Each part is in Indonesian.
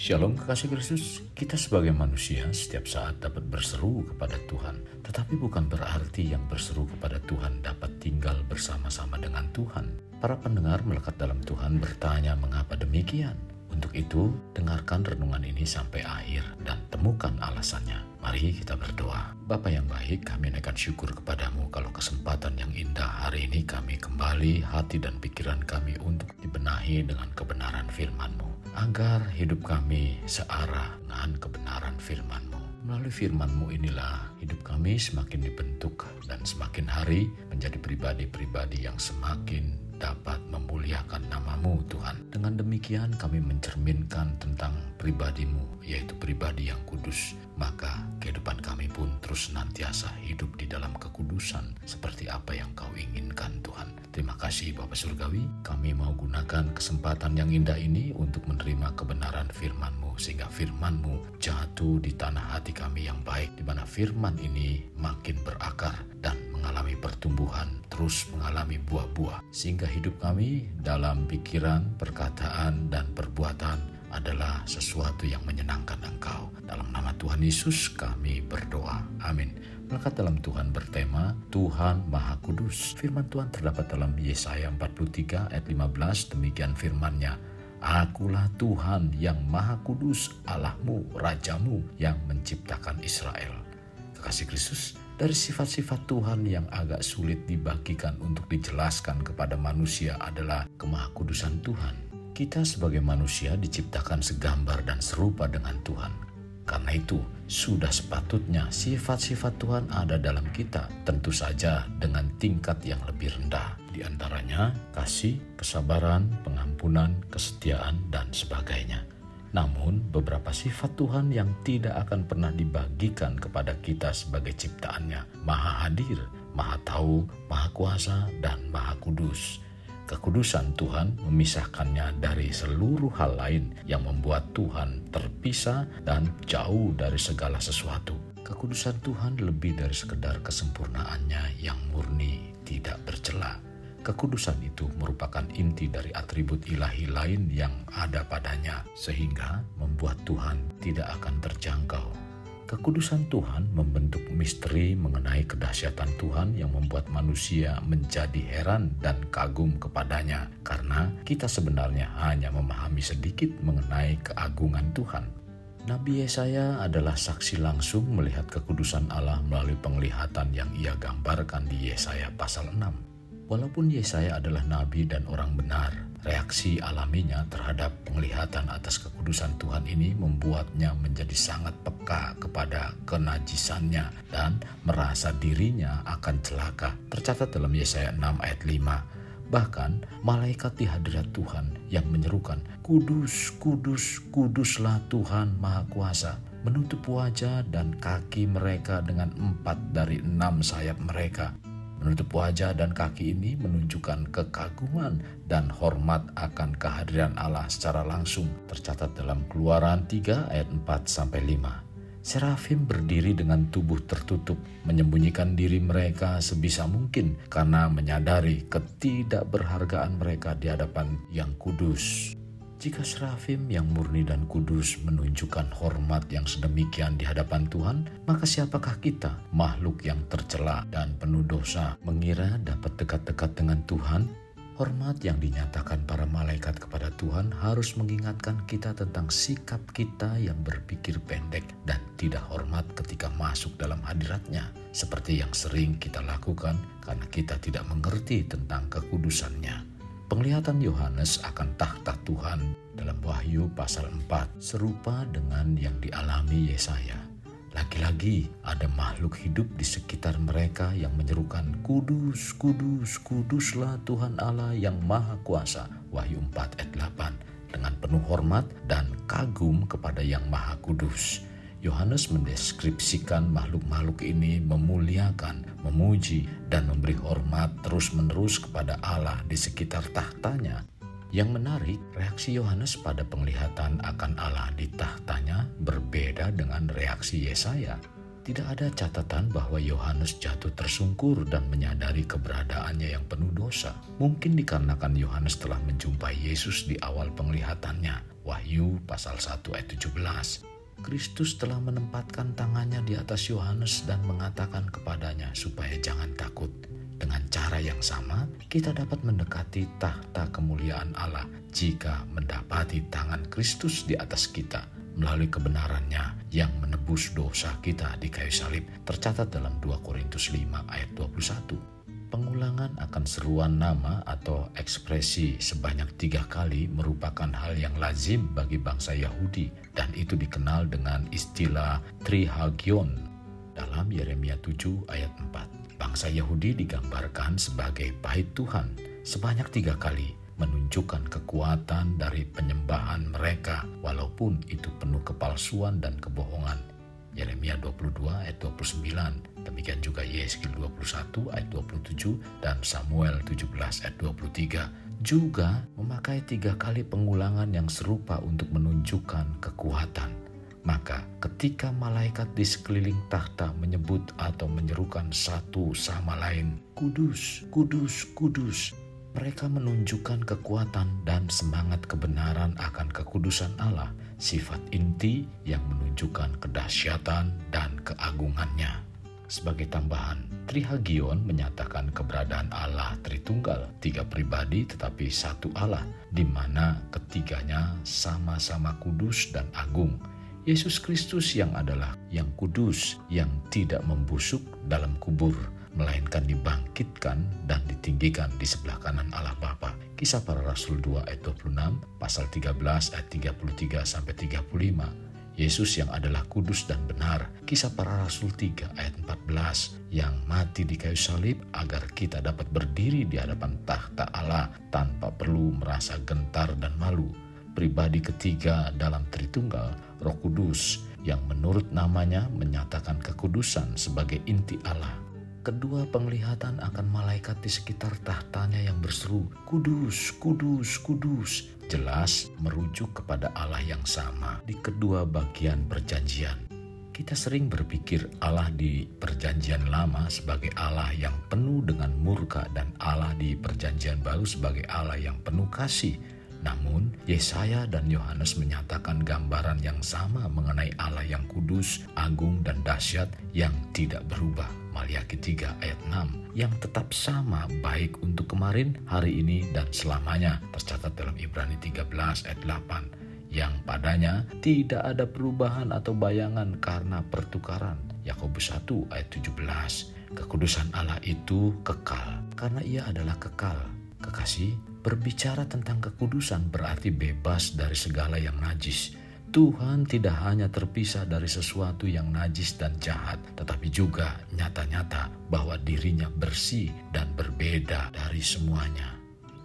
Shalom kekasih Kristus, kita sebagai manusia setiap saat dapat berseru kepada Tuhan. Tetapi bukan berarti yang berseru kepada Tuhan dapat tinggal bersama-sama dengan Tuhan. Para pendengar melekat dalam Tuhan bertanya mengapa demikian. Untuk itu, dengarkan renungan ini sampai akhir dan temukan alasannya. Mari kita berdoa. Bapa yang baik, kami naikkan syukur kepadamu kalau kesempatan yang indah hari ini kami kembali hati dan pikiran kami untuk dibenahi dengan kebenaran firman-Mu. Agar hidup kami searah dengan kebenaran firman-Mu. Melalui firman-Mu inilah hidup kami semakin dibentuk dan semakin hari menjadi pribadi-pribadi yang semakin dapat memuliakan nama-Mu Tuhan. Dengan demikian kami mencerminkan tentang pribadi-Mu, yaitu pribadi yang kudus. Maka kehidupan kami pun terus senantiasa hidup di dalam kekudusan seperti apa yang Kau inginkan Tuhan. Terima kasih Bapa Surgawi, kami mau gunakan kesempatan yang indah ini untuk menerima kebenaran firman-Mu, sehingga firman-Mu jatuh di tanah hati kami yang baik, di mana firman ini makin berakar dan mengalami pertumbuhan, terus mengalami buah-buah, sehingga hidup kami dalam pikiran, perkataan, dan perbuatan adalah sesuatu yang menyenangkan Engkau. Dalam nama Tuhan Yesus kami berdoa. Amin. Melekat dalam Tuhan bertema Tuhan Maha Kudus. Firman Tuhan terdapat dalam Yesaya 43 ayat 15, demikian firman-Nya. Akulah Tuhan yang Maha Kudus, Allahmu, Rajamu yang menciptakan Israel. Kekasih Kristus, dari sifat-sifat Tuhan yang agak sulit dibagikan untuk dijelaskan kepada manusia adalah kemahakudusan Tuhan. Kita sebagai manusia diciptakan segambar dan serupa dengan Tuhan. Karena itu, sudah sepatutnya sifat-sifat Tuhan ada dalam kita, tentu saja dengan tingkat yang lebih rendah. Di antaranya kasih, kesabaran, pengampunan, kesetiaan, dan sebagainya. Namun, beberapa sifat Tuhan yang tidak akan pernah dibagikan kepada kita sebagai ciptaannya. Maha hadir, maha tahu, maha kuasa, dan maha kudus. Kekudusan Tuhan memisahkannya dari seluruh hal lain yang membuat Tuhan terpisah dan jauh dari segala sesuatu. Kekudusan Tuhan lebih dari sekedar kesempurnaannya yang murni, tidak bercela. Kekudusan itu merupakan inti dari atribut ilahi lain yang ada padanya, sehingga membuat Tuhan tidak akan terjangkau. Kekudusan Tuhan membentuk misteri mengenai kedahsyatan Tuhan yang membuat manusia menjadi heran dan kagum kepadanya, karena kita sebenarnya hanya memahami sedikit mengenai keagungan Tuhan. Nabi Yesaya adalah saksi langsung melihat kekudusan Allah melalui penglihatan yang ia gambarkan di Yesaya pasal 6. Walaupun Yesaya adalah nabi dan orang benar, reaksi alaminya terhadap penglihatan atas kekudusan Tuhan ini membuatnya menjadi sangat peka kepada kenajisannya dan merasa dirinya akan celaka. Tercatat dalam Yesaya 6 ayat 5. Bahkan malaikat di hadirat Tuhan yang menyerukan, "Kudus, kudus, kuduslah Tuhan Maha Kuasa," menutup wajah dan kaki mereka dengan 4 dari 6 sayap mereka. Menutup wajah dan kaki ini menunjukkan kekaguman dan hormat akan kehadiran Allah secara langsung. Tercatat dalam Keluaran 3 ayat 4-5. Serafim berdiri dengan tubuh tertutup, menyembunyikan diri mereka sebisa mungkin karena menyadari ketidakberhargaan mereka di hadapan Yang Kudus. Jika serafim yang murni dan kudus menunjukkan hormat yang sedemikian di hadapan Tuhan, maka siapakah kita, makhluk yang tercela dan penuh dosa, mengira dapat dekat-dekat dengan Tuhan? Hormat yang dinyatakan para malaikat kepada Tuhan harus mengingatkan kita tentang sikap kita yang berpikir pendek dan tidak hormat ketika masuk dalam hadiratnya, seperti yang sering kita lakukan karena kita tidak mengerti tentang kekudusannya. Penglihatan Yohanes akan takhta Tuhan dalam Wahyu pasal 4 serupa dengan yang dialami Yesaya. Lagi-lagi ada makhluk hidup di sekitar mereka yang menyerukan, "Kudus, kudus, kuduslah Tuhan Allah yang Maha Kuasa." Wahyu 4 ayat 8. Dengan penuh hormat dan kagum kepada Yang Maha Kudus, Yohanes mendeskripsikan makhluk-makhluk ini memuliakan, memuji, dan memberi hormat terus-menerus kepada Allah di sekitar tahtanya. Yang menarik, reaksi Yohanes pada penglihatan akan Allah di tahtanya berbeda dengan reaksi Yesaya. Tidak ada catatan bahwa Yohanes jatuh tersungkur dan menyadari keberadaannya yang penuh dosa. Mungkin dikarenakan Yohanes telah menjumpai Yesus di awal penglihatannya. Wahyu pasal 1 ayat 17. Kristus telah menempatkan tangannya di atas Yohanes dan mengatakan kepadanya supaya jangan takut. Dengan cara yang sama, kita dapat mendekati tahta kemuliaan Allah jika mendapati tangan Kristus di atas kita melalui kebenarannya yang menebus dosa kita di kayu salib, tercatat dalam 2 Korintus 5 ayat 21. Pengulangan akan seruan nama atau ekspresi sebanyak 3 kali merupakan hal yang lazim bagi bangsa Yahudi, dan itu dikenal dengan istilah trihagion dalam Yeremia 7 ayat 4. Bangsa Yahudi digambarkan sebagai bait Tuhan sebanyak 3 kali, menunjukkan kekuatan dari penyembahan mereka walaupun itu penuh kepalsuan dan kebohongan. Yeremia 22 ayat 29, demikian juga Yeskel 21 ayat 27 dan Samuel 17 ayat 23 juga memakai 3 kali pengulangan yang serupa untuk menunjukkan kekuatan. Maka ketika malaikat di sekeliling tahta menyebut atau menyerukan satu sama lain, "Kudus, kudus, kudus," mereka menunjukkan kekuatan dan semangat kebenaran akan kekudusan Allah, sifat inti yang menunjukkan kedahsyatan dan keagungannya. Sebagai tambahan, trihagion menyatakan keberadaan Allah Tritunggal, 3 pribadi tetapi satu Allah, di mana ketiganya sama-sama kudus dan agung. Yesus Kristus yang adalah yang kudus, yang tidak membusuk dalam kubur, melainkan dibangkitkan dan ditinggikan di sebelah kanan Allah Bapa. Kisah Para Rasul 2 ayat 26, pasal 13 ayat 33 sampai 35. Yesus yang adalah kudus dan benar. Kisah Para Rasul 3 ayat 14, yang mati di kayu salib agar kita dapat berdiri di hadapan tahta Allah tanpa perlu merasa gentar dan malu. Pribadi ketiga dalam Tritunggal, Roh Kudus, yang menurut namanya menyatakan kekudusan sebagai inti Allah. Kedua penglihatan akan malaikat di sekitar tahtanya yang berseru, "Kudus, kudus, kudus," jelas merujuk kepada Allah yang sama di kedua bagian perjanjian. Kita sering berpikir Allah di perjanjian lama sebagai Allah yang penuh dengan murka dan Allah di perjanjian baru sebagai Allah yang penuh kasih. Namun, Yesaya dan Yohanes menyatakan gambaran yang sama mengenai Allah yang kudus, agung, dan dahsyat yang tidak berubah. Maliaki 3 ayat 6, yang tetap sama baik untuk kemarin, hari ini, dan selamanya, tercatat dalam Ibrani 13 ayat 8, yang padanya tidak ada perubahan atau bayangan karena pertukaran. Yakobus 1 ayat 17, kekudusan Allah itu kekal karena ia adalah kekal. Kekasih, berbicara tentang kekudusan berarti bebas dari segala yang najis. Tuhan tidak hanya terpisah dari sesuatu yang najis dan jahat, tetapi juga nyata-nyata bahwa dirinya bersih dan berbeda dari semuanya.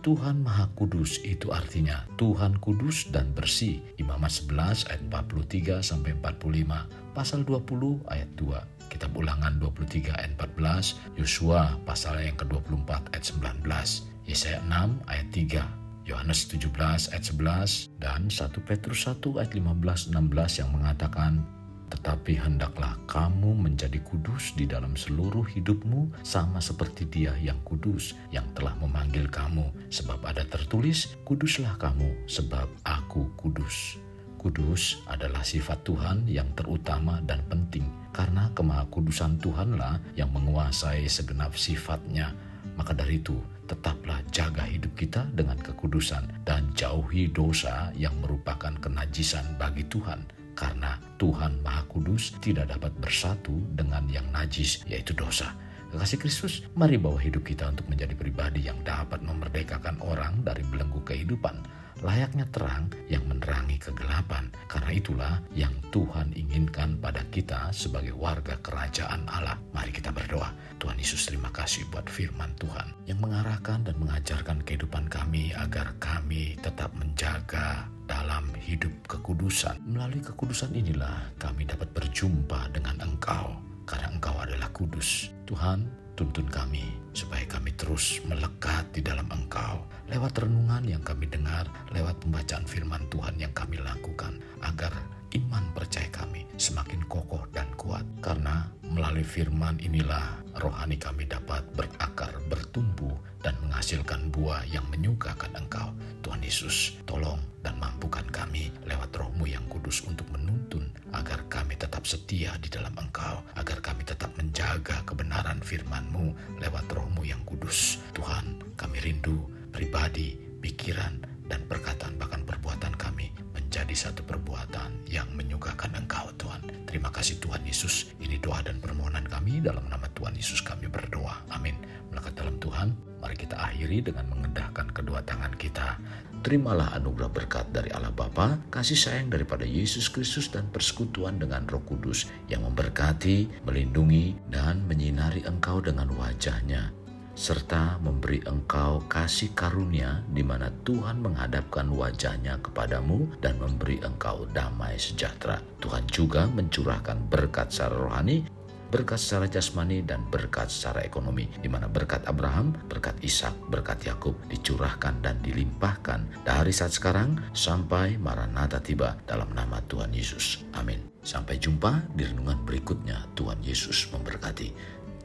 Tuhan Maha Kudus itu artinya Tuhan kudus dan bersih. Imamat 11 ayat 43 sampai 45, pasal 20 ayat 2. Kitab Ulangan 23 ayat 14, Yosua pasal yang ke-24 ayat 19, Yesaya 6 ayat 3, Yohanes 17 ayat 11, dan 1 Petrus 1 ayat 15-16 yang mengatakan, "Tetapi hendaklah kamu menjadi kudus di dalam seluruh hidupmu sama seperti Dia yang kudus yang telah memanggil kamu. Sebab ada tertulis, kuduslah kamu sebab aku kudus." Kudus adalah sifat Tuhan yang terutama dan penting, karena kemahakudusan Tuhanlah yang menguasai segenap sifatnya. Maka dari itu, tetaplah jaga hidup kita dengan kekudusan dan jauhi dosa yang merupakan kenajisan bagi Tuhan. Karena Tuhan Maha Kudus tidak dapat bersatu dengan yang najis, yaitu dosa. Kekasih Kristus, mari bawa hidup kita untuk menjadi pribadi yang dapat memerdekakan orang dari belenggu kehidupan, layaknya terang yang menerangi kegelapan. Karena itulah yang Tuhan inginkan pada kita sebagai warga kerajaan Allah. Mari kita berdoa. Tuhan Yesus, terima kasih buat firman Tuhan yang mengarahkan dan mengajarkan kehidupan kami agar kami tetap menjaga dalam hidup kekudusan. Melalui kekudusan inilah kami dapat berjumpa dengan Engkau, karena Engkau adalah kudus. Tuhan, Tuntun kami supaya kami terus melekat di dalam Engkau lewat renungan yang kami dengar, lewat pembacaan firman Tuhan yang kami lakukan, agar iman percaya kami semakin kokoh dan kuat. Karena melalui firman inilah rohani kami dapat berakar, bertumbuh, dan menghasilkan buah yang menyukakan Engkau. Tuhan Yesus, tolong dan mampukan kami lewat Roh-Mu yang kudus untuk menuntun agar kami tetap setia di dalam Engkau, agar kami tetap menjaga kebenaran firman-Mu lewat Roh-Mu yang kudus. Tuhan, kami rindu pribadi, pikiran, dan perkataan bahkan perbuatan kami menjadi satu perbuatan yang menyukakan Engkau, Tuhan. Terima kasih Tuhan Yesus. Ini doa dan permohonan kami, dalam nama Tuhan Yesus kami berdoa. Amin. Melekat dalam Tuhan, mari kita akhiri dengan mengendahkan kedua tangan kita. Terimalah anugerah berkat dari Allah Bapa, kasih sayang daripada Yesus Kristus, dan persekutuan dengan Roh Kudus yang memberkati, melindungi, dan menyinari engkau dengan wajah-Nya, serta memberi engkau kasih karunia di mana Tuhan menghadapkan wajah-Nya kepadamu dan memberi engkau damai sejahtera. Tuhan juga mencurahkan berkat secara rohani, berkat secara jasmani, dan berkat secara ekonomi, di mana berkat Abraham, berkat Ishak, berkat Yakub dicurahkan dan dilimpahkan dari saat sekarang sampai Maranatha tiba, dalam nama Tuhan Yesus. Amin. Sampai jumpa di renungan berikutnya. Tuhan Yesus memberkati.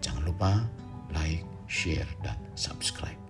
Jangan lupa like, share, dan subscribe.